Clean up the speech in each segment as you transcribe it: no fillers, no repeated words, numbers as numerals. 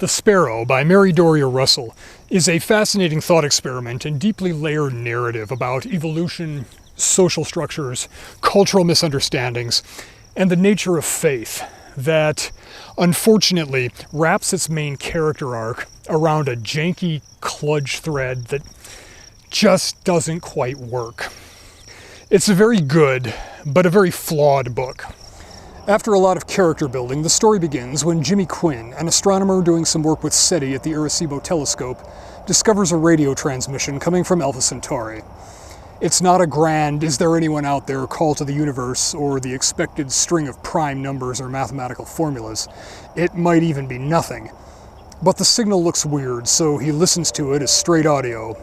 The Sparrow by Mary Doria Russell is a fascinating thought experiment and deeply layered narrative about evolution, social structures, cultural misunderstandings, and the nature of faith that, unfortunately, wraps its main character arc around a janky kludge thread that just doesn't quite work. It's a very good, but a very flawed book. After a lot of character building, the story begins when Jimmy Quinn, an astronomer doing some work with SETI at the Arecibo telescope, discovers a radio transmission coming from Alpha Centauri. It's not a grand, is there anyone out there, call to the universe, or the expected string of prime numbers or mathematical formulas. It might even be nothing. But the signal looks weird, so he listens to it as straight audio.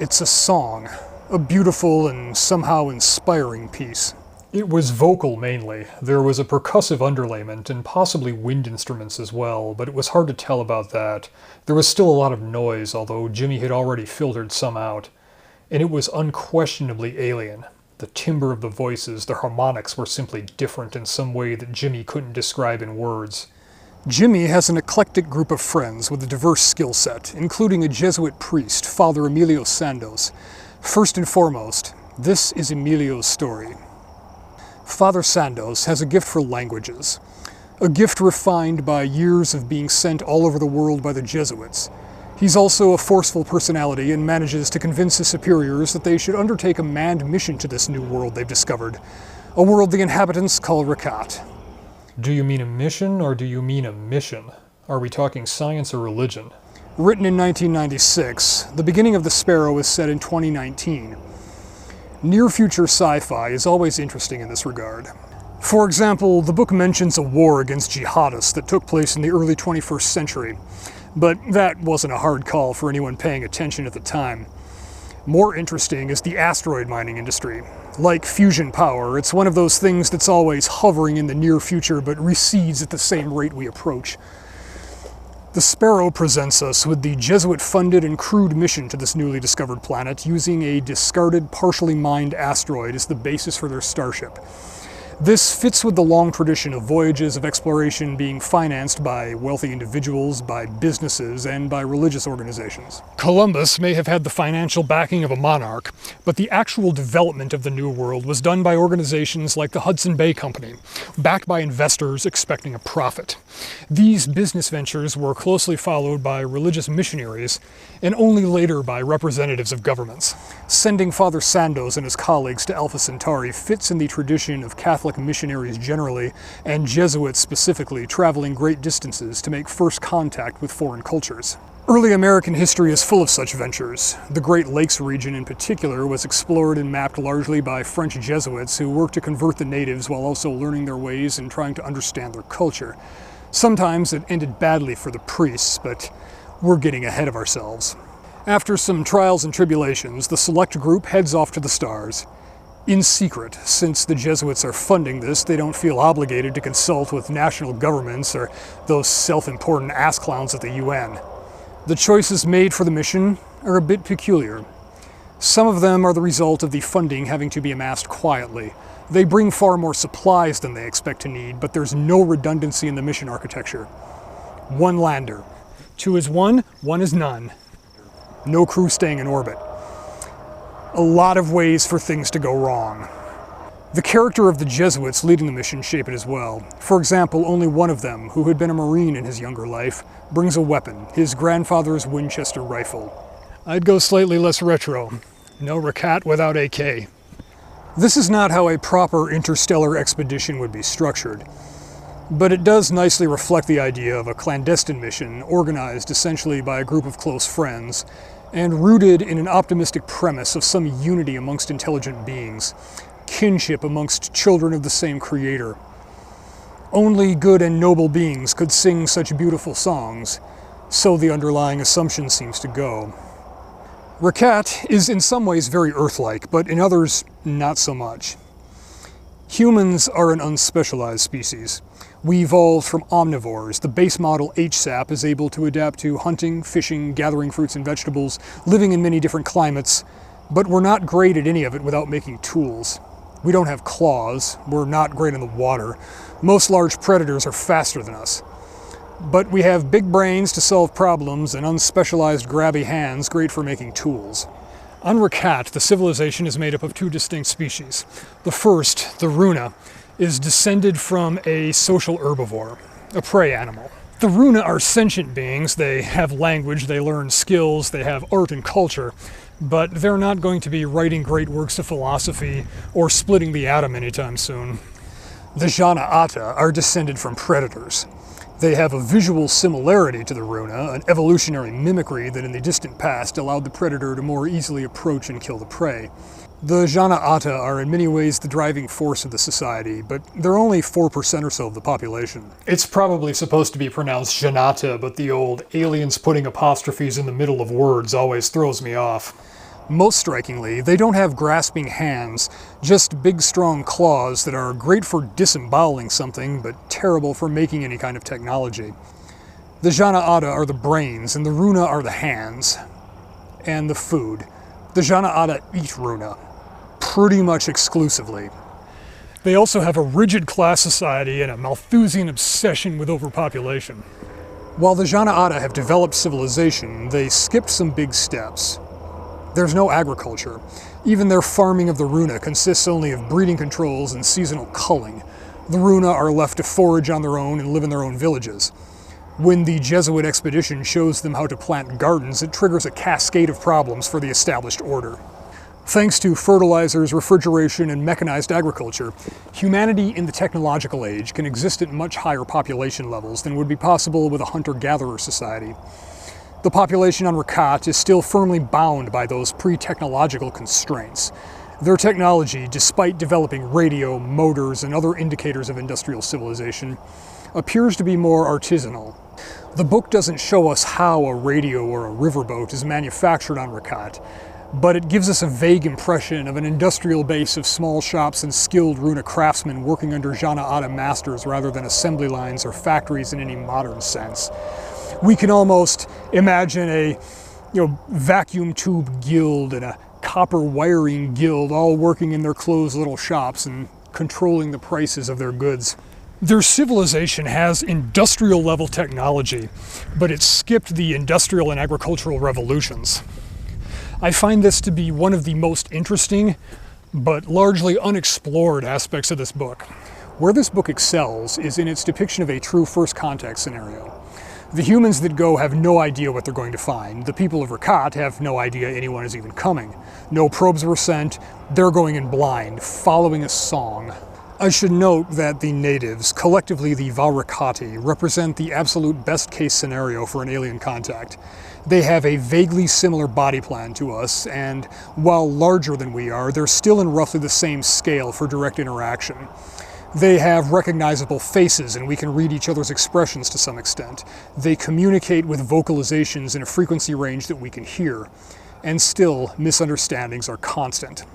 It's a song, a beautiful and somehow inspiring piece. It was vocal mainly. There was a percussive underlayment and possibly wind instruments as well, but it was hard to tell about that. There was still a lot of noise, although Jimmy had already filtered some out. And it was unquestionably alien. The timbre of the voices, the harmonics were simply different in some way that Jimmy couldn't describe in words. Jimmy has an eclectic group of friends with a diverse skill set, including a Jesuit priest, Father Emilio Sandoz. First and foremost, this is Emilio's story. Father Sandoz has a gift for languages, a gift refined by years of being sent all over the world by the Jesuits. He's also a forceful personality and manages to convince his superiors that they should undertake a manned mission to this new world they've discovered, a world the inhabitants call Rakhat. Do you mean a mission or do you mean a mission? Are we talking science or religion? Written in 1996, the beginning of The Sparrow is set in 2019. Near-future sci-fi is always interesting in this regard. For example, the book mentions a war against jihadists that took place in the early 21st century, but that wasn't a hard call for anyone paying attention at the time. More interesting is the asteroid mining industry. Like fusion power, it's one of those things that's always hovering in the near future but recedes at the same rate we approach. The Sparrow presents us with the Jesuit-funded and crewed mission to this newly discovered planet, using a discarded, partially mined asteroid as the basis for their starship. This fits with the long tradition of voyages of exploration being financed by wealthy individuals, by businesses, and by religious organizations. Columbus may have had the financial backing of a monarch, but the actual development of the New World was done by organizations like the Hudson Bay Company, backed by investors expecting a profit. These business ventures were closely followed by religious missionaries, and only later by representatives of governments. Sending Father Sandoz and his colleagues to Alpha Centauri fits in the tradition of Catholic missionaries generally, and Jesuits specifically, traveling great distances to make first contact with foreign cultures. Early American history is full of such ventures. The Great Lakes region in particular was explored and mapped largely by French Jesuits who worked to convert the natives while also learning their ways and trying to understand their culture. Sometimes it ended badly for the priests, but we're getting ahead of ourselves. After some trials and tribulations, the select group heads off to the stars. In secret, since the Jesuits are funding this, they don't feel obligated to consult with national governments or those self-important ass clowns at the UN. The choices made for the mission are a bit peculiar. Some of them are the result of the funding having to be amassed quietly. They bring far more supplies than they expect to need, but there's no redundancy in the mission architecture. One lander. 2 is 1, 1 is none. No crew staying in orbit. A lot of ways for things to go wrong. The character of the Jesuits leading the mission shape it as well. For example, only one of them, who had been a Marine in his younger life, brings a weapon, his grandfather's Winchester rifle. I'd go slightly less retro. No Rakhat without AK. This is not how a proper interstellar expedition would be structured, but it does nicely reflect the idea of a clandestine mission organized essentially by a group of close friends, and rooted in an optimistic premise of some unity amongst intelligent beings, kinship amongst children of the same creator. Only good and noble beings could sing such beautiful songs, so the underlying assumption seems to go. Rakhat is in some ways very Earth-like, but in others, not so much. Humans are an unspecialized species. We evolved from omnivores. The base model HSAP is able to adapt to hunting, fishing, gathering fruits and vegetables, living in many different climates, but we're not great at any of it without making tools. We don't have claws, we're not great in the water. Most large predators are faster than us. But we have big brains to solve problems and unspecialized grabby hands great for making tools. On Rakhat, the civilization is made up of two distinct species. The first, the Runa, is descended from a social herbivore, a prey animal. The Runa are sentient beings. They have language, they learn skills, they have art and culture, but they're not going to be writing great works of philosophy or splitting the atom anytime soon. The Jana'ata are descended from predators. They have a visual similarity to the Runa, an evolutionary mimicry that in the distant past allowed the predator to more easily approach and kill the prey. The Jana'ata are in many ways the driving force of the society, but they're only 4% or so of the population. It's probably supposed to be pronounced Jana'ata, but the old aliens putting apostrophes in the middle of words always throws me off. Most strikingly, they don't have grasping hands, just big strong claws that are great for disemboweling something, but terrible for making any kind of technology. The Jana'ata are the brains, and the Runa are the hands. And the food. The Jana'ata eat Runa, pretty much exclusively. They also have a rigid class society and a Malthusian obsession with overpopulation. While the Jana'ata have developed civilization, they skipped some big steps. There's no agriculture. Even their farming of the Runa consists only of breeding controls and seasonal culling. The Runa are left to forage on their own and live in their own villages. When the Jesuit expedition shows them how to plant gardens, it triggers a cascade of problems for the established order. Thanks to fertilizers, refrigeration, and mechanized agriculture, humanity in the technological age can exist at much higher population levels than would be possible with a hunter-gatherer society. The population on Rakhat is still firmly bound by those pre-technological constraints. Their technology, despite developing radio, motors, and other indicators of industrial civilization, appears to be more artisanal. The book doesn't show us how a radio or a riverboat is manufactured on Rakhat, but it gives us a vague impression of an industrial base of small shops and skilled Runa craftsmen working under Jana'ata masters rather than assembly lines or factories in any modern sense. We can almost imagine a vacuum tube guild and a copper wiring guild all working in their closed little shops and controlling the prices of their goods. Their civilization has industrial level technology, but it skipped the industrial and agricultural revolutions. I find this to be one of the most interesting, but largely unexplored aspects of this book. Where this book excels is in its depiction of a true first contact scenario. The humans that go have no idea what they're going to find. The people of Rakhat have no idea anyone is even coming. No probes were sent. They're going in blind, following a song. I should note that the natives, collectively the Varakhati, represent the absolute best case scenario for an alien contact. They have a vaguely similar body plan to us, and while larger than we are, they're still in roughly the same scale for direct interaction. They have recognizable faces, and we can read each other's expressions to some extent. They communicate with vocalizations in a frequency range that we can hear, and still misunderstandings are constant.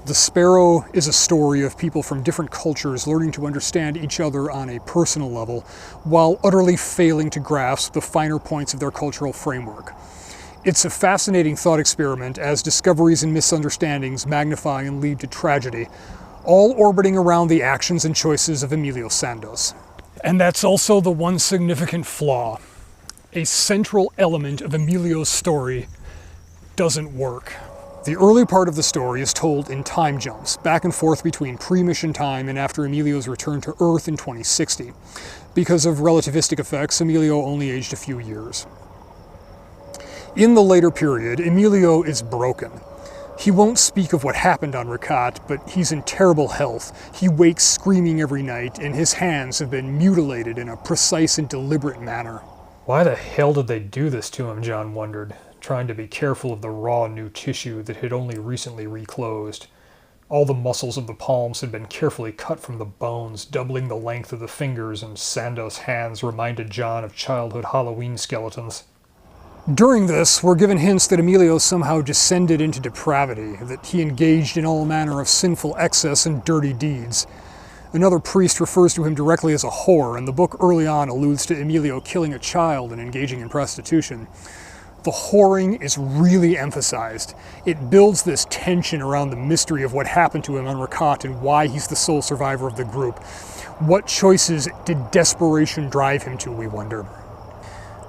The Sparrow is a story of people from different cultures learning to understand each other on a personal level, while utterly failing to grasp the finer points of their cultural framework. It's a fascinating thought experiment as discoveries and misunderstandings magnify and lead to tragedy, all orbiting around the actions and choices of Emilio Santos. And that's also the one significant flaw. A central element of Emilio's story doesn't work. The early part of the story is told in time jumps, back and forth between pre-mission time and after Emilio's return to Earth in 2060. Because of relativistic effects, Emilio only aged a few years. In the later period, Emilio is broken. He won't speak of what happened on Rakhat, but he's in terrible health. He wakes screaming every night, and his hands have been mutilated in a precise and deliberate manner. Why the hell did they do this to him, John wondered, trying to be careful of the raw new tissue that had only recently reclosed. All the muscles of the palms had been carefully cut from the bones, doubling the length of the fingers, and Sando's hands reminded John of childhood Halloween skeletons. During this, we're given hints that Emilio somehow descended into depravity, that he engaged in all manner of sinful excess and dirty deeds. Another priest refers to him directly as a whore, and the book early on alludes to Emilio killing a child and engaging in prostitution. The whoring is really emphasized. It builds this tension around the mystery of what happened to him on Rakhat and why he's the sole survivor of the group. What choices did desperation drive him to, we wonder?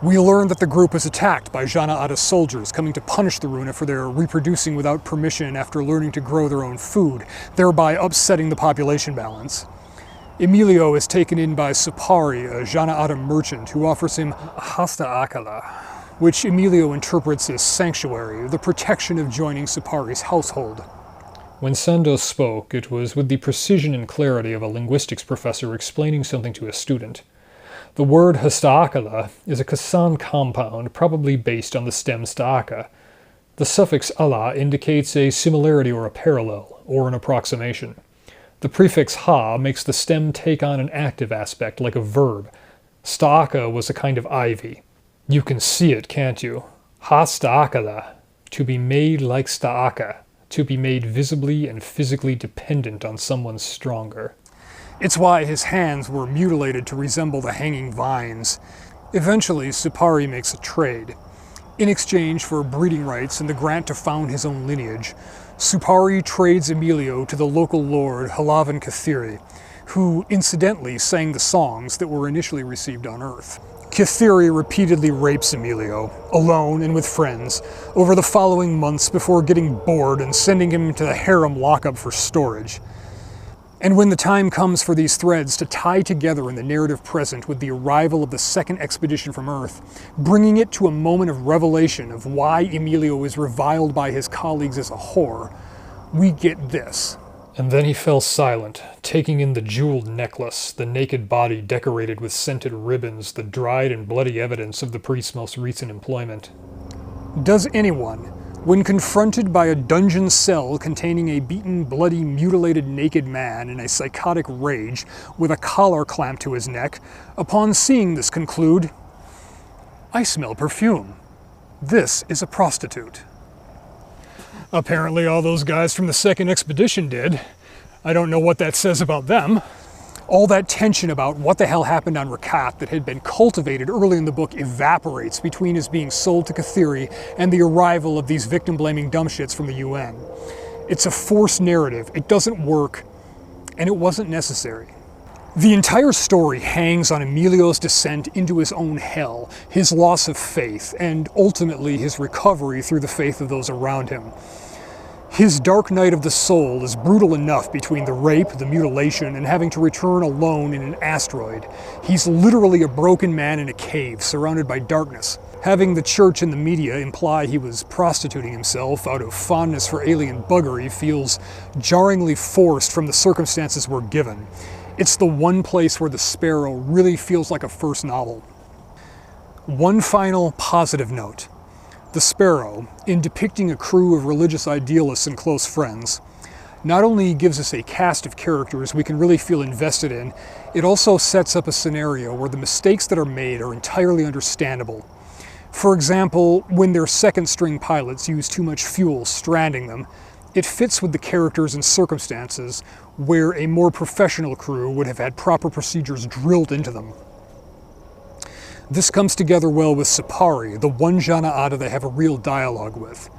We learn that the group was attacked by Jana'ata soldiers coming to punish the Runa for their reproducing without permission after learning to grow their own food, thereby upsetting the population balance. Emilio is taken in by Supari, a Jana'ata merchant, who offers him hasta akala, which Emilio interprets as sanctuary, the protection of joining Supari's household. When Sandoz spoke, it was with the precision and clarity of a linguistics professor explaining something to a student. The word hastaakala is a Kasan compound, probably based on the stem staaka. The suffix ala indicates a similarity or a parallel, or an approximation. The prefix ha makes the stem take on an active aspect, like a verb. Staaka was a kind of ivy. You can see it, can't you? Hastaakala, to be made like staaka, to be made visibly and physically dependent on someone stronger. It's why his hands were mutilated to resemble the hanging vines. Eventually, Supari makes a trade. In exchange for breeding rights and the grant to found his own lineage, Supari trades Emilio to the local lord Halavan Kathiri, who incidentally sang the songs that were initially received on Earth. Kathiri repeatedly rapes Emilio, alone and with friends, over the following months before getting bored and sending him to the harem lockup for storage. And when the time comes for these threads to tie together in the narrative present with the arrival of the second expedition from Earth, bringing it to a moment of revelation of why Emilio is reviled by his colleagues as a whore, we get this. And then he fell silent, taking in the jeweled necklace, the naked body decorated with scented ribbons, the dried and bloody evidence of the priest's most recent employment. Does anyone, when confronted by a dungeon cell containing a beaten, bloody, mutilated, naked man in a psychotic rage with a collar clamped to his neck, upon seeing this conclude, "I smell perfume. This is a prostitute"? Apparently all those guys from the second expedition did. I don't know what that says about them. All that tension about what the hell happened on Rakhat that had been cultivated early in the book evaporates between his being sold to Kathiri and the arrival of these victim-blaming dumbshits from the UN. It's a forced narrative, it doesn't work, and it wasn't necessary. The entire story hangs on Emilio's descent into his own hell, his loss of faith, and ultimately his recovery through the faith of those around him. His dark night of the soul is brutal enough between the rape, the mutilation, and having to return alone in an asteroid. He's literally a broken man in a cave, surrounded by darkness. Having the church and the media imply he was prostituting himself out of fondness for alien buggery feels jarringly forced from the circumstances we're given. It's the one place where the Sparrow really feels like a first novel. One final positive note. The Sparrow, in depicting a crew of religious idealists and close friends, not only gives us a cast of characters we can really feel invested in, it also sets up a scenario where the mistakes that are made are entirely understandable. For example, when their second-string pilots use too much fuel, stranding them, it fits with the characters and circumstances where a more professional crew would have had proper procedures drilled into them. This comes together well with Supari, the one Jana'ata they have a real dialogue with.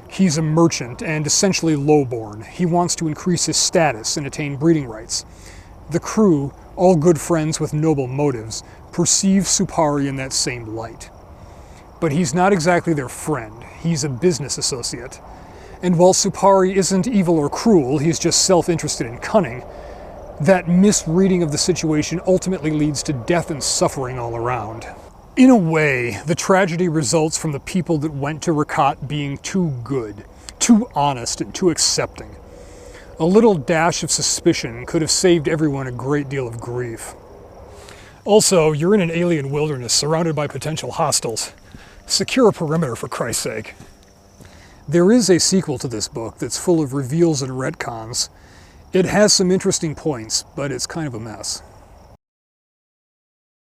He's a merchant and essentially lowborn. He wants to increase his status and attain breeding rights. The crew, all good friends with noble motives, perceive Supari in that same light. But he's not exactly their friend. He's a business associate. And while Supari isn't evil or cruel, he's just self-interested and cunning, that misreading of the situation ultimately leads to death and suffering all around. In a way, the tragedy results from the people that went to Rakhat being too good, too honest, and too accepting. A little dash of suspicion could have saved everyone a great deal of grief. Also, you're in an alien wilderness surrounded by potential hostiles. Secure a perimeter, for Christ's sake. There is a sequel to this book that's full of reveals and retcons. It has some interesting points, but it's kind of a mess.